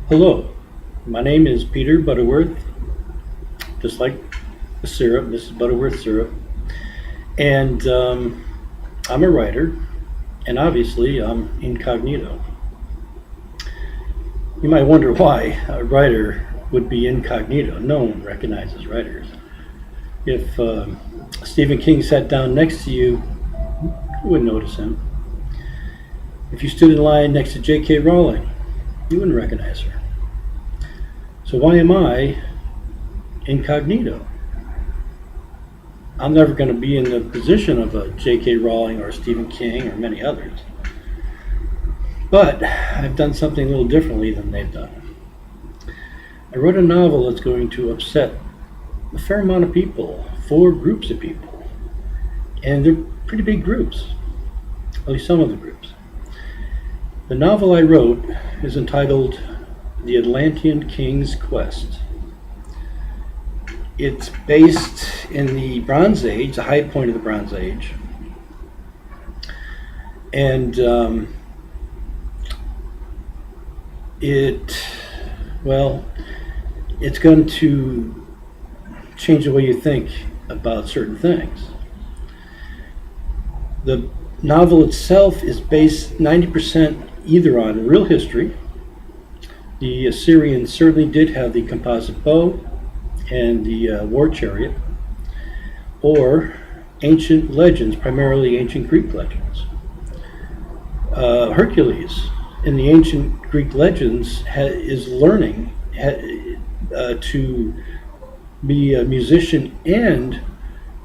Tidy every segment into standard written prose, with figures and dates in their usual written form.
Hello, my name is Peter Butterworth, just like the syrup, Mrs. Butterworth syrup, and I'm a writer, and obviously I'm incognito. You might wonder why a writer would be incognito. No one recognizes writers. If Stephen King sat down next to you, you wouldn't notice him. If you stood in line next to J.K. Rowling, you wouldn't recognize her. So why am I incognito? I'm never going to be in the position of a J.K. Rowling or Stephen King or many others. But I've done something a little differently than they've done. I wrote a novel that's going to upset a fair amount of people, 4 groups of people. And they're pretty big groups, at least some of the groups. The novel I wrote is entitled The Atlantean King's Quest. It's based in the Bronze Age, the high point of the Bronze Age. And it's going to change the way you think about certain things. The novel itself is based 90% either on real history. The Assyrians certainly did have the composite bow and the war chariot, or ancient legends, primarily ancient Greek legends. Hercules in the ancient Greek legends is learning to be a musician and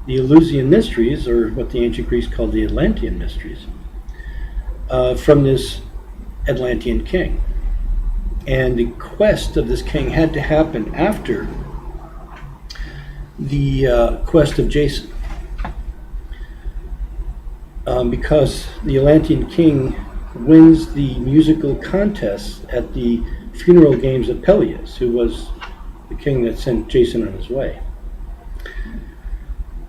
the Eleusinian mysteries, or what the ancient Greeks called the Atlantean mysteries, from this Atlantean king. And the quest of this king had to happen after the quest of Jason, because the Atlantean king wins the musical contest at the funeral games of Peleus, who was the king that sent Jason on his way.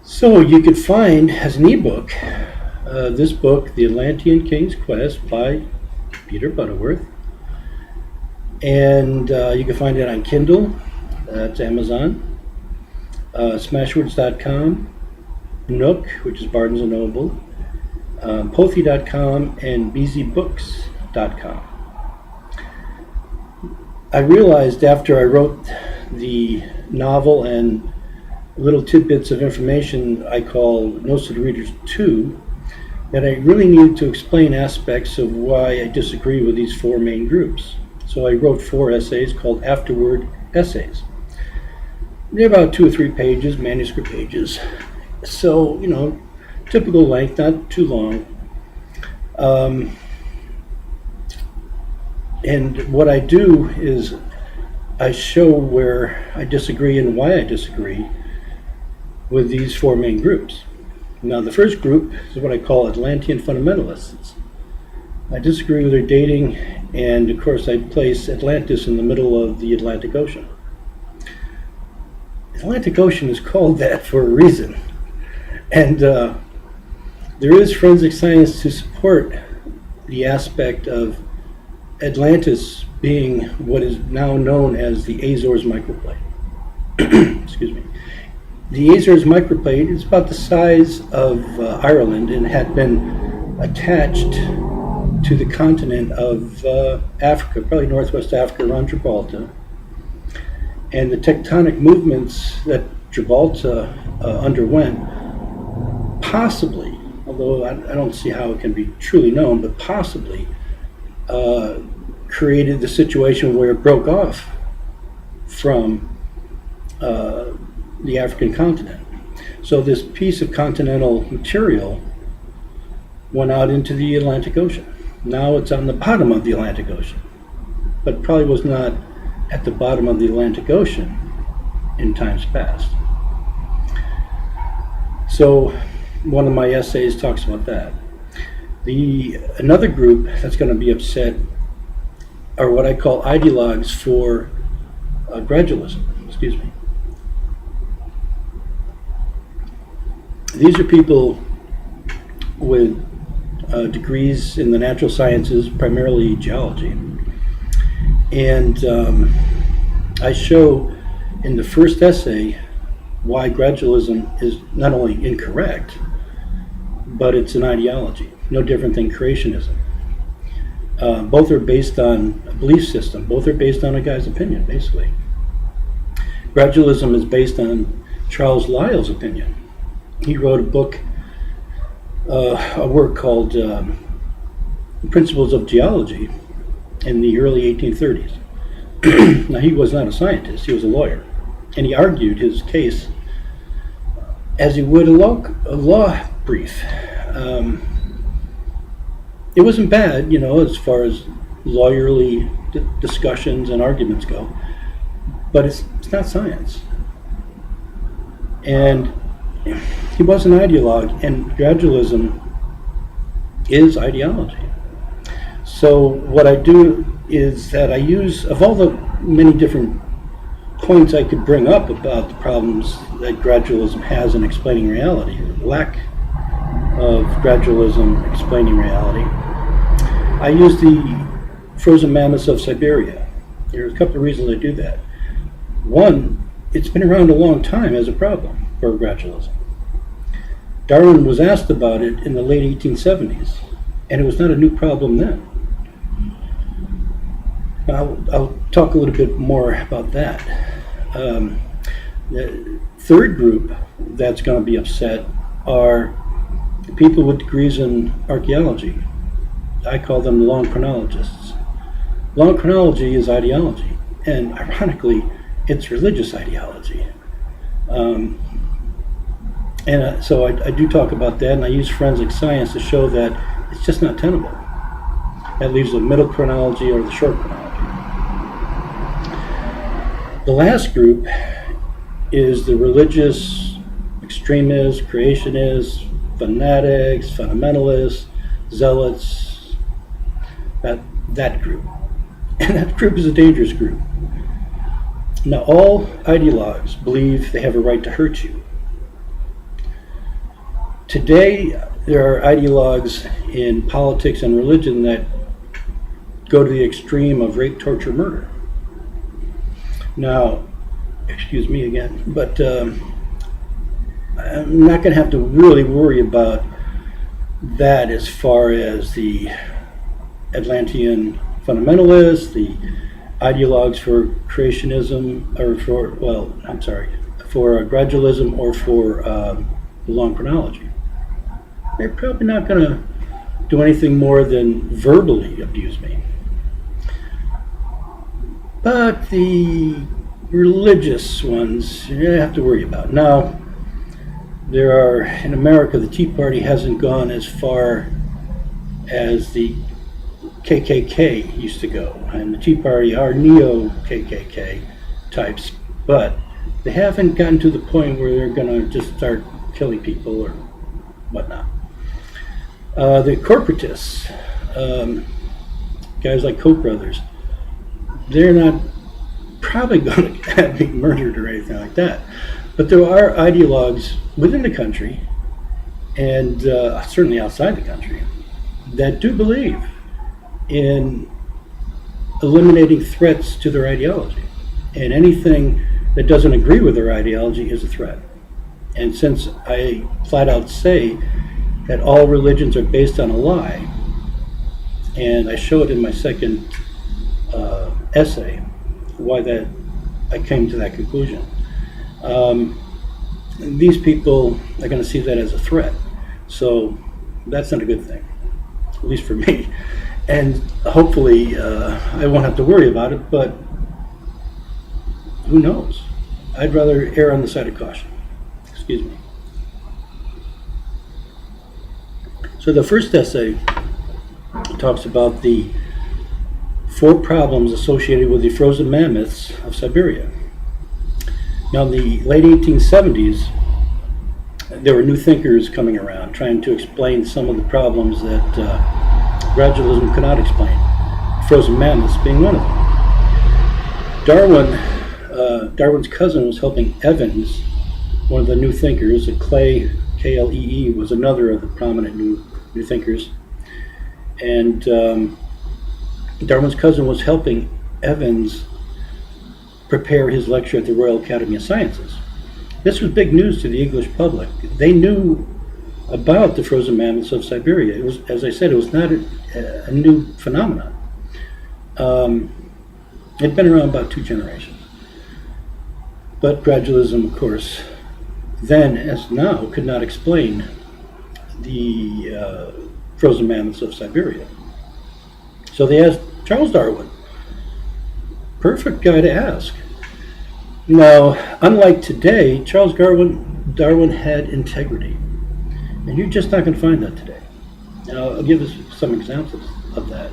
So you could find as an ebook this book, The Atlantean King's Quest by Peter Butterworth. And you can find it on Kindle, that's Amazon, Smashwords.com, Nook, which is Barnes & Noble, Pothy.com, and BZBooks.com. I realized after I wrote the novel and little tidbits of information I call Notes to the Readers 2, that I really needed to explain aspects of why I disagree with these 4 main groups. So I wrote 4 essays called Afterword Essays. They're about 2 or 3 pages, manuscript pages. So, typical length, not too long. And what I do is I show where I disagree and why I disagree with these 4 main groups. Now, the first group is what I call Atlantean fundamentalists. I disagree with their dating, and of course I place Atlantis in the middle of the Atlantic Ocean. The Atlantic Ocean is called that for a reason. And there is forensic science to support the aspect of Atlantis being what is now known as the Azores microplate. Excuse me. The Azores microplate is about the size of Ireland and had been attached to the continent of Africa, probably northwest Africa, around Gibraltar. And the tectonic movements that Gibraltar underwent possibly, although I don't see how it can be truly known, but possibly created the situation where it broke off from the African continent. So this piece of continental material went out into the Atlantic Ocean. Now it's on the bottom of the Atlantic Ocean, but probably was not at the bottom of the Atlantic Ocean in times past. So one of my essays talks about that. Another group that's going to be upset are what I call ideologues for gradualism. Excuse me. These are people with degrees in the natural sciences, primarily geology. And I show in the first essay why gradualism is not only incorrect, but it's an ideology, no different than creationism. Both are based on a belief system. Both are based on a guy's opinion, basically. Gradualism is based on Charles Lyell's opinion. He wrote a book, a work called Principles of Geology in the early 1830s. Now, he was not a scientist, he was a lawyer. And he argued his case as he would a law brief. It wasn't bad, as far as lawyerly discussions and arguments go, but it's not science. And he was an ideologue, and gradualism is ideology. So what I do is that I use, of all the many different points I could bring up about the problems that gradualism has in explaining reality, the lack of gradualism explaining reality, I use the frozen mammoths of Siberia. There are a couple of reasons I do that. One, it's been around a long time as a problem for gradualism. Darwin was asked about it in the late 1870s, and it was not a new problem then. I'll talk a little bit more about that. The third group that's going to be upset are the people with degrees in archaeology. I call them long chronologists. Long chronology is ideology, and ironically, it's religious ideology. So I do talk about that, and I use forensic science to show that it's just not tenable. That leaves the middle chronology or the short chronology. The last group is the religious extremists, creationists, fanatics, fundamentalists, zealots, that group. And that group is a dangerous group. Now, all ideologues believe they have a right to hurt you. Today, there are ideologues in politics and religion that go to the extreme of rape, torture, murder. Now, excuse me again, but I'm not going to have to really worry about that as far as the Atlantean fundamentalists, the ideologues for creationism, or for gradualism, or for the long chronology. They're probably not going to do anything more than verbally abuse me. But the religious ones, you don't have to worry about. Now, there are, in America, the Tea Party hasn't gone as far as the KKK used to go. And the Tea Party are neo-KKK types, but they haven't gotten to the point where they're going to just start killing people or whatnot. The corporatists, guys like Koch brothers, they're not probably going to be murdered or anything like that. But there are ideologues within the country, and certainly outside the country, that do believe in eliminating threats to their ideology. And anything that doesn't agree with their ideology is a threat. And since I flat out say that all religions are based on a lie, and I show it in my second essay, why that I came to that conclusion. These people are going to see that as a threat. So that's not a good thing, at least for me. And hopefully I won't have to worry about it, but who knows? I'd rather err on the side of caution. Excuse me. So the first essay talks about the 4 problems associated with the frozen mammoths of Siberia. Now, in the late 1870s, there were new thinkers coming around trying to explain some of the problems that gradualism could not explain, frozen mammoths being one of them. Darwin's cousin was helping Evans, one of the new thinkers, Clay, Klee, was another of the prominent new thinkers. And Darwin's cousin was helping Evans prepare his lecture at the Royal Academy of Sciences. This was big news to the English public. They knew about the frozen mammoths of Siberia. It was, as I said, it was not a new phenomenon. It'd been around about 2 generations. But gradualism, of course, then as now, could not explain the frozen mammoths of Siberia. So they asked Charles Darwin. Perfect guy to ask. Now, unlike today, Charles Darwin had integrity. And you're just not going to find that today. Now, I'll give us some examples of that.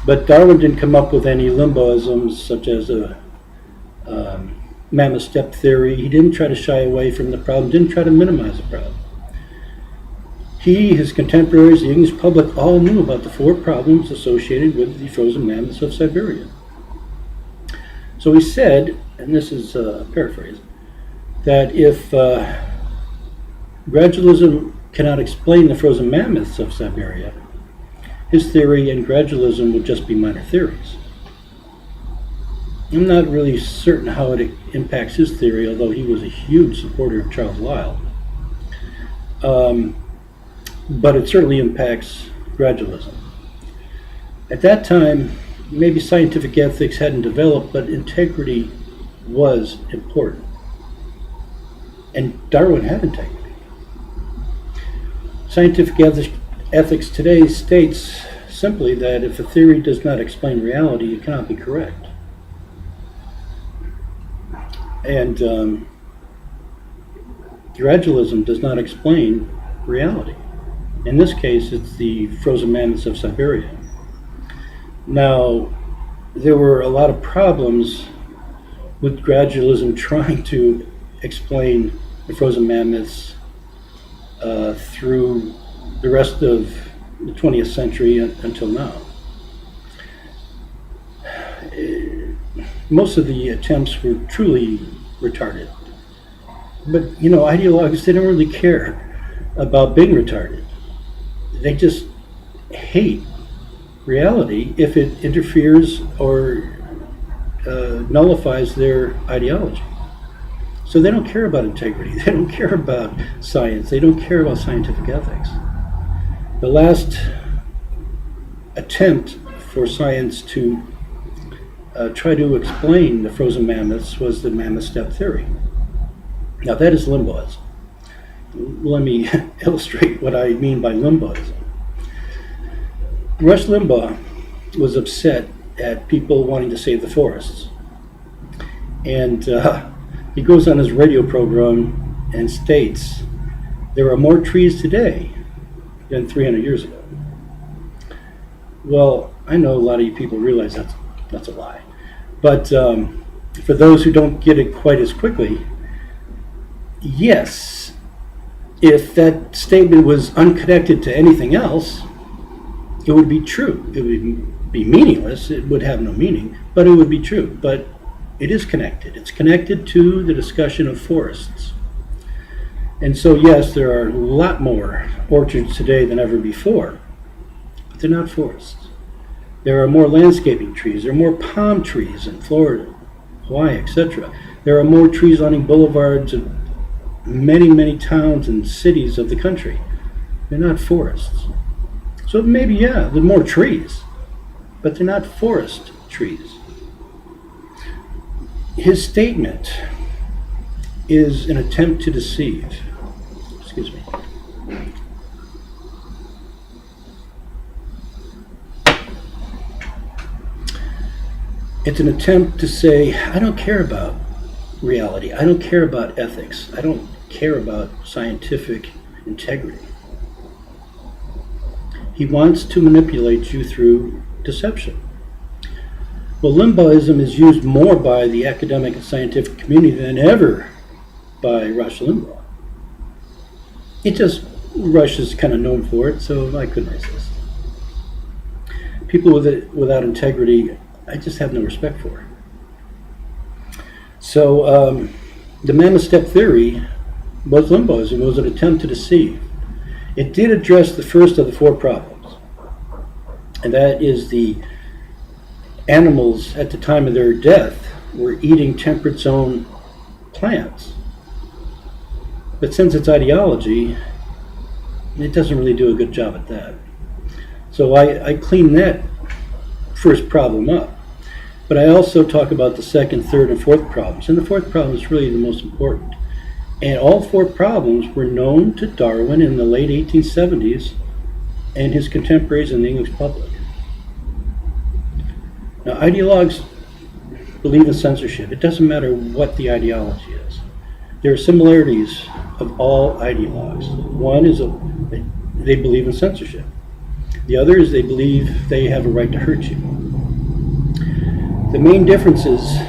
But Darwin didn't come up with any limboisms such as a mammoth step theory. He didn't try to shy away from the problem, didn't try to minimize the problem. He, his contemporaries, the English public all knew about the 4 problems associated with the frozen mammoths of Siberia. So he said, and this is a paraphrase, that if gradualism cannot explain the frozen mammoths of Siberia, his theory and gradualism would just be minor theories. I'm not really certain how it impacts his theory, although he was a huge supporter of Charles Lyell. But it certainly impacts gradualism. At that time, maybe scientific ethics hadn't developed, but integrity was important. And Darwin had integrity. Scientific ethics today states simply that if a theory does not explain reality, it cannot be correct. And gradualism does not explain reality. In this case, it's the frozen mammoths of Siberia. Now, there were a lot of problems with gradualism trying to explain the frozen mammoths through the rest of the 20th century until now. Most of the attempts were truly retarded. But, ideologues didn't really care about being retarded. They just hate reality if it interferes or nullifies their ideology. So they don't care about integrity. They don't care about science. They don't care about scientific ethics. The last attempt for science to try to explain the frozen mammoths was the mammoth step theory. Now that is limboism. Let me illustrate what I mean by limboism. Rush Limbaugh was upset at people wanting to save the forests. And he goes on his radio program and states, there are more trees today than 300 years ago. Well, I know a lot of you people realize that's a lie. But for those who don't get it quite as quickly, yes, if that statement was unconnected to anything else, it would be true. It would be meaningless. It would have no meaning, but it would be true. But it is connected. It's connected to the discussion of forests. And so, yes, there are a lot more orchards today than ever before, but they're not forests. There are more landscaping trees. There are more palm trees in Florida, Hawaii, etc. There are more trees lining boulevards of many, many towns and cities of the country. They're not forests. So maybe, yeah, there are more trees, but they're not forest trees. His statement is an attempt to deceive. Excuse me. It's an attempt to say, I don't care about reality. I don't care about ethics. I don't care about scientific integrity. He wants to manipulate you through deception. Well, Limbaughism is used more by the academic and scientific community than ever by Rush Limbaugh. Rush is kind of known for it, so I couldn't resist. People without integrity, I just have no respect for. So the mammoth step theory was Limbaughism. It was an attempt to deceive. It did address the first of the 4 problems, and that is the animals at the time of their death were eating temperate zone plants. But since it's ideology, it doesn't really do a good job at that. So I clean that first problem up. But I also talk about the second, third, and fourth problems. And the fourth problem is really the most important. And all four problems were known to Darwin in the late 1870s and his contemporaries in the English public. Now, ideologues believe in censorship. It doesn't matter what the ideology is. There are similarities of all ideologues. One is they believe in censorship. The other is they believe they have a right to hurt you. The main differences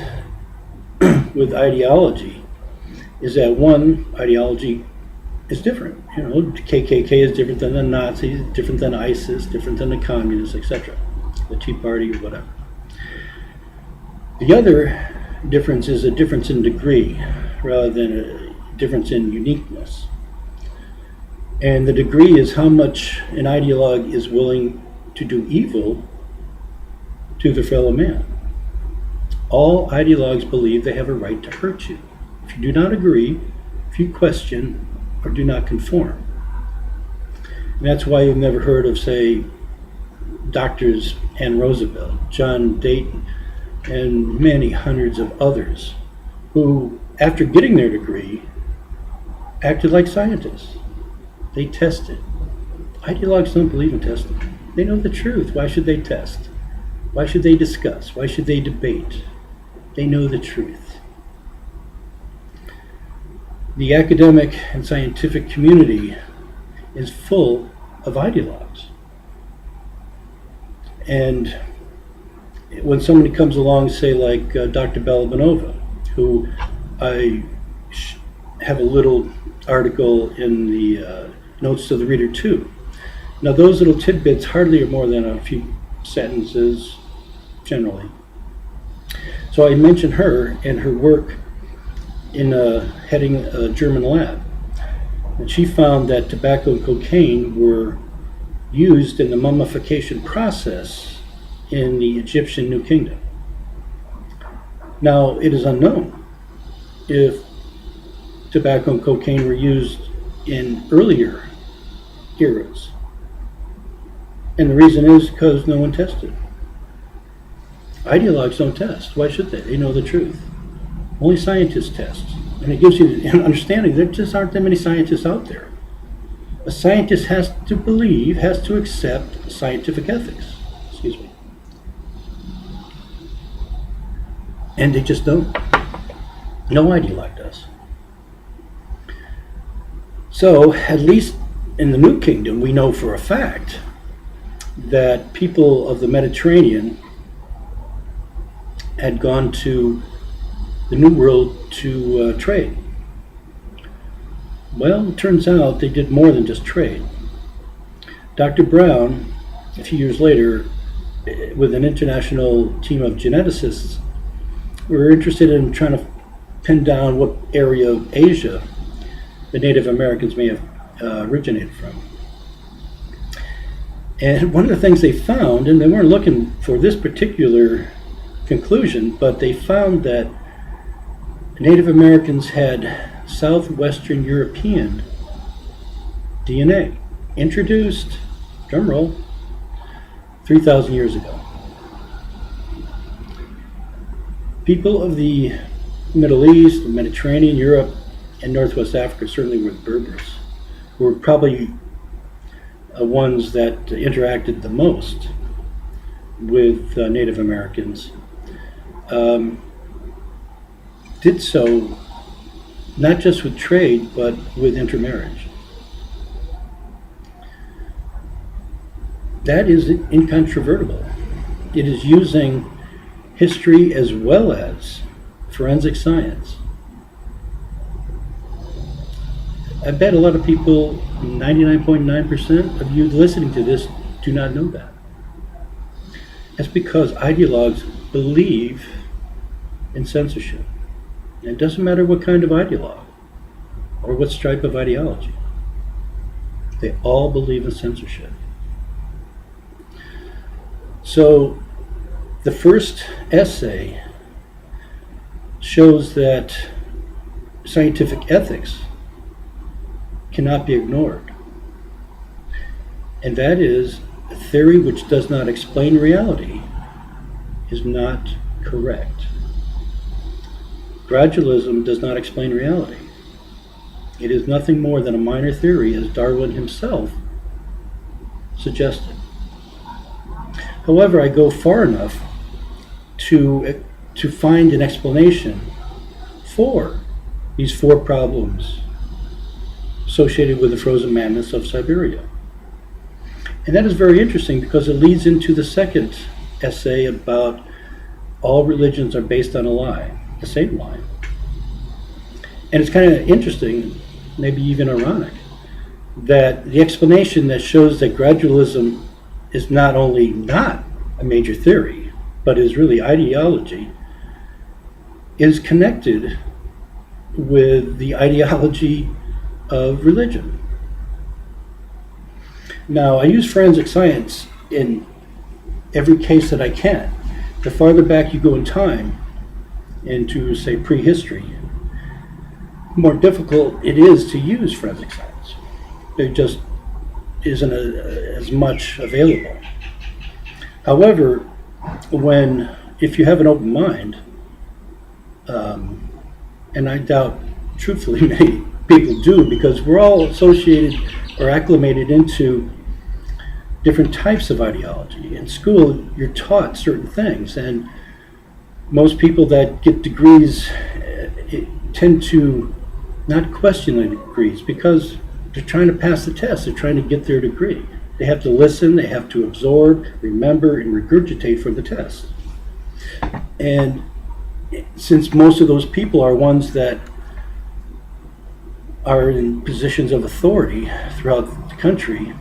with ideology is that one ideology is different. You know, the KKK is different than the Nazis, different than ISIS, different than the communists, etc. The Tea Party or whatever. The other difference is a difference in degree rather than a difference in uniqueness. And the degree is how much an ideologue is willing to do evil to their fellow man. All ideologues believe they have a right to hurt you. If you do not agree, if you question, or do not conform. And that's why you've never heard of, say, Doctors Ann Roosevelt, John Dayton, and many hundreds of others who, after getting their degree, acted like scientists. They tested. Ideologues don't believe in testing. They know the truth. Why should they test? Why should they discuss? Why should they debate? They know the truth. The academic and scientific community is full of ideologues. And when somebody comes along, say like Dr. Balabanova, who I have a little article in the notes to the reader too. Now those little tidbits hardly are more than a few sentences generally. So I mentioned her and her work in heading a German lab. And she found that tobacco and cocaine were used in the mummification process in the Egyptian New Kingdom. Now, it is unknown if tobacco and cocaine were used in earlier eras. And the reason is because no one tested. Ideologues don't test. Why should they? They know the truth. Only scientists test. And it gives you an understanding there just aren't that many scientists out there. A scientist has to believe, has to accept scientific ethics. Excuse me. And they just don't. No ideologue does. So, at least in the New Kingdom, we know for a fact that people of the Mediterranean had gone to the New World to trade. Well, it turns out they did more than just trade. Dr. Brown, a few years later, with an international team of geneticists, were interested in trying to pin down what area of Asia the Native Americans may have originated from. And one of the things they found, and they weren't looking for this particular conclusion, but they found that Native Americans had Southwestern European DNA, introduced, drumroll, 3,000 years ago. People of the Middle East, the Mediterranean, Europe, and Northwest Africa certainly were the Berbers, who were probably ones that interacted the most with Native Americans. Did so not just with trade, but with intermarriage. That is incontrovertible. It is using history as well as forensic science. I bet a lot of people, 99.9% of you listening to this, do not know that. That's because ideologues believe in censorship. And it doesn't matter what kind of ideologue or what stripe of ideology. They all believe in censorship. So The first essay shows that scientific ethics cannot be ignored. And that is, a theory which does not explain reality is not correct. Gradualism does not explain reality. It is nothing more than a minor theory, as Darwin himself suggested. However, I go far enough to find an explanation for these four problems associated with the frozen mammoths of Siberia. And that is very interesting because it leads into the second essay about all religions are based on a lie, the same lie. And it's kind of interesting, maybe even ironic, that the explanation that shows that gradualism is not only not a major theory, but is really ideology, is connected with the ideology of religion. Now, I use forensic science in every case that I can. The farther back you go in time, into, say, prehistory, the more difficult it is to use forensic science. There just isn't as much available. However, if you have an open mind, and I doubt, truthfully, many people do, because we're all associated or acclimated into different types of ideology. In school, you're taught certain things, and most people that get degrees tend to not question the degrees because they're trying to pass the test, they're trying to get their degree. They have to listen, they have to absorb, remember, and regurgitate for the test. And since most of those people are ones that are in positions of authority throughout the country,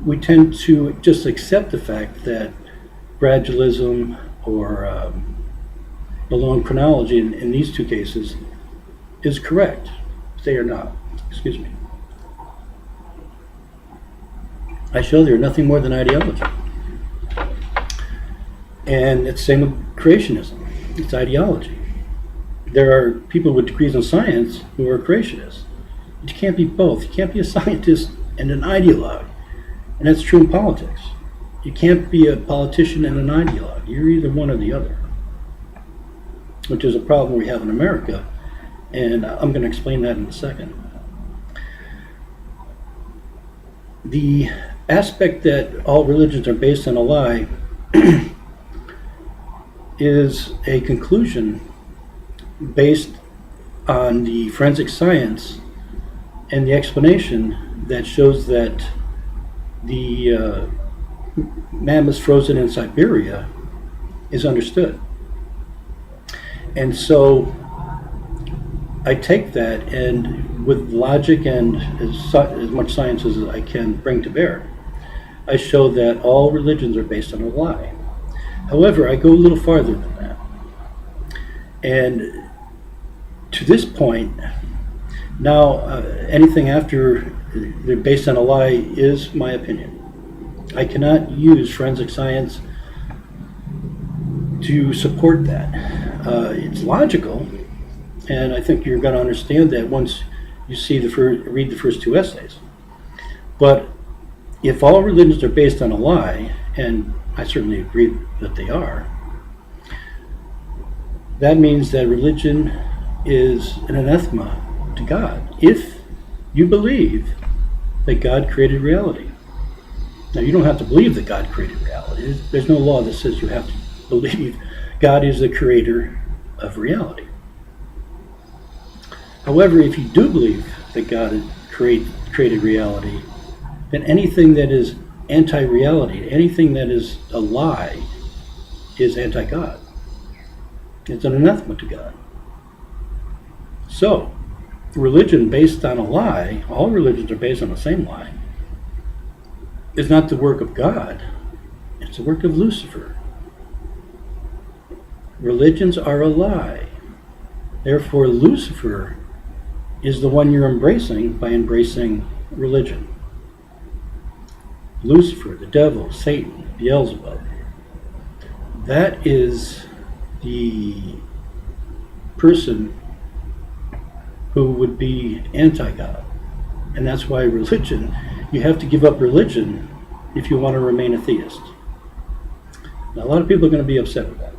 we tend to just accept the fact that gradualism or the long chronology in these two cases is correct. They are not. Excuse me. I show they're nothing more than ideology. And it's the same with creationism. It's ideology. There are people with degrees in science who are creationists. But you can't be both. You can't be a scientist and an ideologue. And that's true in politics. You can't be a politician and an ideologue. You're either one or the other, which is a problem we have in America, and I'm going to explain that in a second. The aspect that all religions are based on a lie is a conclusion based on the forensic science and the explanation that shows that the mammoths frozen in Siberia is understood. And so I take that, and with logic and as much science as I can bring to bear, I show that all religions are based on a lie. However, I go a little farther than that. And to this point, now anything after they're based on a lie is my opinion. I cannot use forensic science to support that. It's logical, and I think you're going to understand that once you read the first two essays. But if all religions are based on a lie, and I certainly agree that they are, that means that religion is an anathema to God if you believe that God created reality. Now, you don't have to believe that God created reality. There's no law that says you have to believe God is the creator of reality. However, if you do believe that God created reality, then anything that is anti-reality, anything that is a lie, is anti-God. It's an anathema to God. So, religion based on a lie, all religions are based on the same lie, is not the work of God, it's the work of Lucifer. Religions are a lie. Therefore, Lucifer is the one you're embracing by embracing religion. Lucifer, the devil, Satan, Beelzebub. that is the person who would be anti-God. And that's why religion, you have to give up religion if you want to remain a theist. Now, a lot of people are going to be upset with that.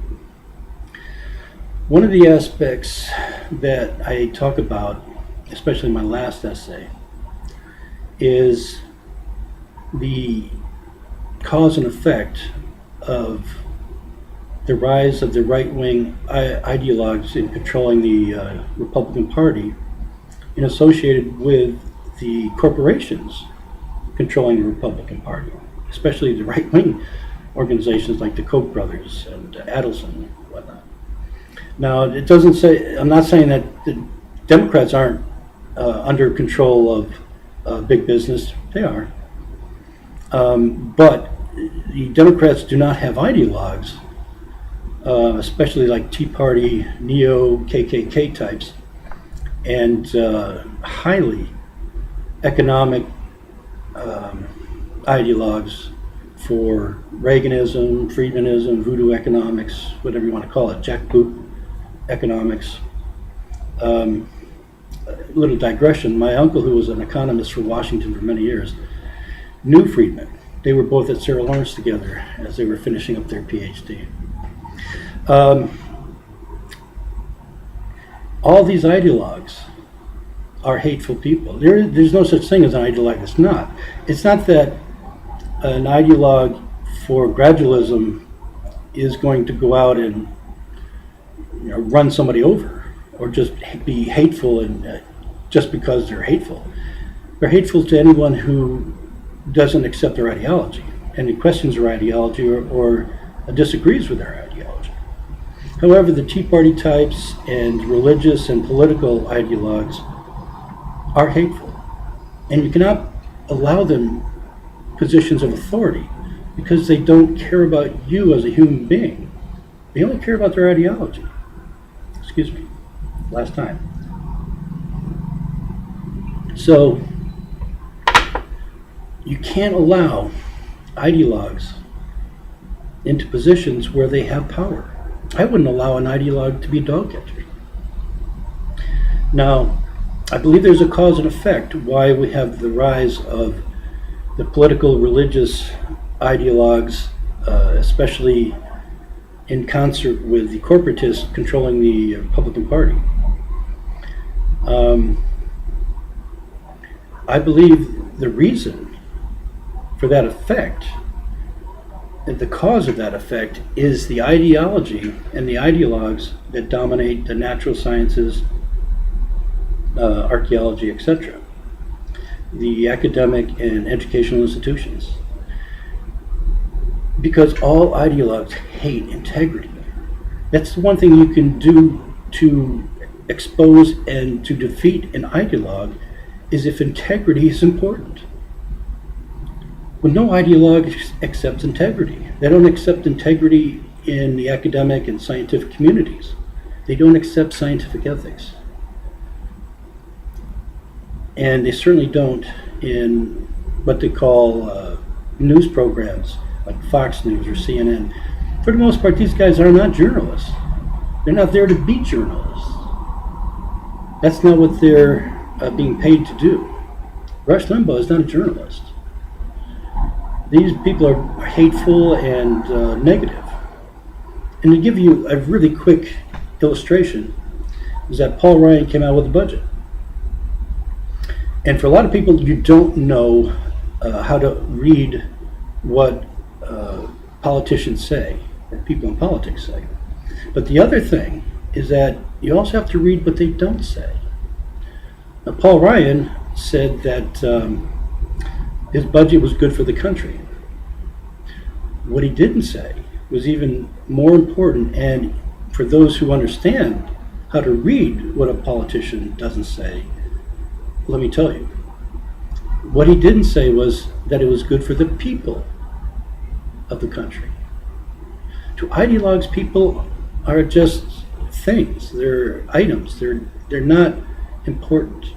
One of the aspects that I talk about, especially in my last essay, is the cause and effect of the rise of the right-wing ideologues in controlling the Republican Party and associated with the corporations controlling the Republican Party, especially the right-wing organizations like the Koch brothers and Adelson and whatnot. Now, it doesn't say, I'm not saying that the Democrats aren't under control of big business. They are. But the Democrats do not have ideologues, especially like Tea Party, neo-KKK types, and highly economic ideologues for Reaganism, Friedmanism, voodoo economics, whatever you want to call it, jackboot economics. A little digression, my uncle, who was an economist for Washington for many years, knew Friedman. They were both at Sarah Lawrence together as they were finishing up their PhD. All these ideologues are hateful people. There's no such thing as an ideologue that's not. It's not that an ideologue for gradualism is going to go out and run somebody over or just be hateful and just because they're hateful. They're hateful to anyone who doesn't accept their ideology and who questions their ideology or disagrees with their ideology. However, the Tea Party types and religious and political ideologues are hateful, and you cannot allow them positions of authority because they don't care about you as a human being. They only care about their ideology. Excuse me, last time. So you can't allow ideologues into positions where they have power. I wouldn't allow an ideologue to be a dog catcher. Now, I believe there's a cause and effect why we have the rise of the political religious ideologues, especially in concert with the corporatists controlling the Republican Party. I believe the reason for that effect, and the cause of that effect, is the ideology and the ideologues that dominate the natural sciences, archaeology, etc., the academic and educational institutions. Because all ideologues hate integrity. That's the one thing you can do to expose and to defeat an ideologue, is if integrity is important. Well, no ideologue accepts integrity. They don't accept integrity in the academic and scientific communities. They don't accept scientific ethics. And they certainly don't in what they call news programs like Fox News or CNN. For the most part, these guys are not journalists. They're not there to be journalists. That's not what they're being paid to do. Rush Limbaugh is not a journalist. These people are hateful and negative. And to give you a really quick illustration, is that Paul Ryan came out with a budget. And for a lot of people, you don't know how to read what politicians say, or people in politics say. But the other thing is that you also have to read what they don't say. Now, Paul Ryan said that his budget was good for the country. What he didn't say was even more important, and for those who understand how to read what a politician doesn't say, let me tell you. What he didn't say was that it was good for the people of the country. To ideologues, people are just things. They're items. They're not important.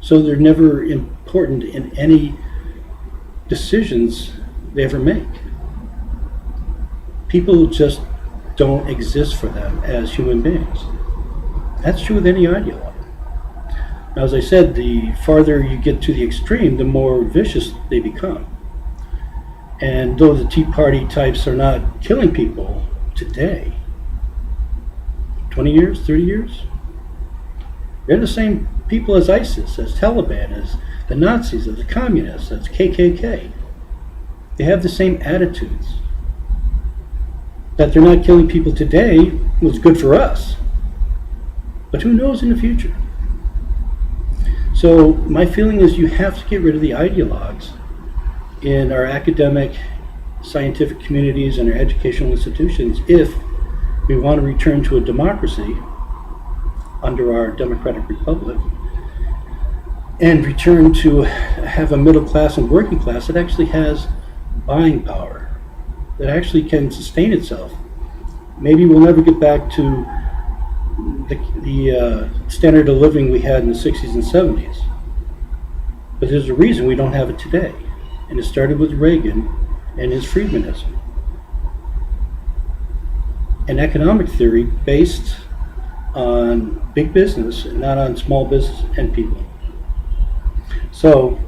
So they're never important in any decisions they ever make. people just don't exist for them as human beings. That's true with any ideologue. Now, as I said, the farther you get to the extreme, the more vicious they become. And though the Tea Party types are not killing people today, 20 years, 30 years, they're the same people as ISIS, as Taliban, as the Nazis, as the communists, as KKK. They have the same attitudes. That they're not killing people today was good for us. But who knows in the future? So my feeling is you have to get rid of the ideologues in our academic, scientific communities and our educational institutions if we want to return to a democracy under our democratic republic and return to have a middle class and working class that actually has buying power, that actually can sustain itself. Maybe we'll never get back to the standard of living we had in the 60s and 70s. But there's a reason we don't have it today. And it started with Reagan and his Friedmanism. An economic theory based on big business and not on small business and people. So,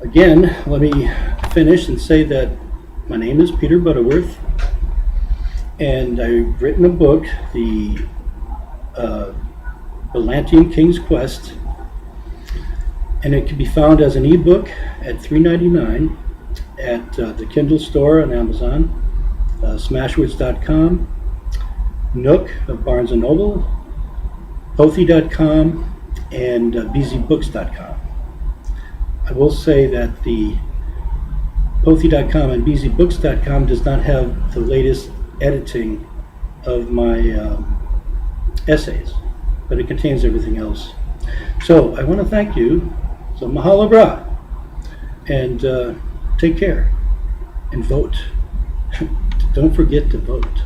again, let me finish and say that my name is Peter Butterworth, and I've written a book, the ATLANTEAN KIng'S QUEST, and it can be found as an ebook at $3.99 at the Kindle store on Amazon, Smashwords.com, Nook of Barnes & Noble, Pothy.com, and BZBooks.com. I will say that the Pothy.com and BZBooks.com does not have the latest editing of my essays, but it contains everything else. So I want to thank you. So mahalo bra, and take care and vote. Don't forget to vote.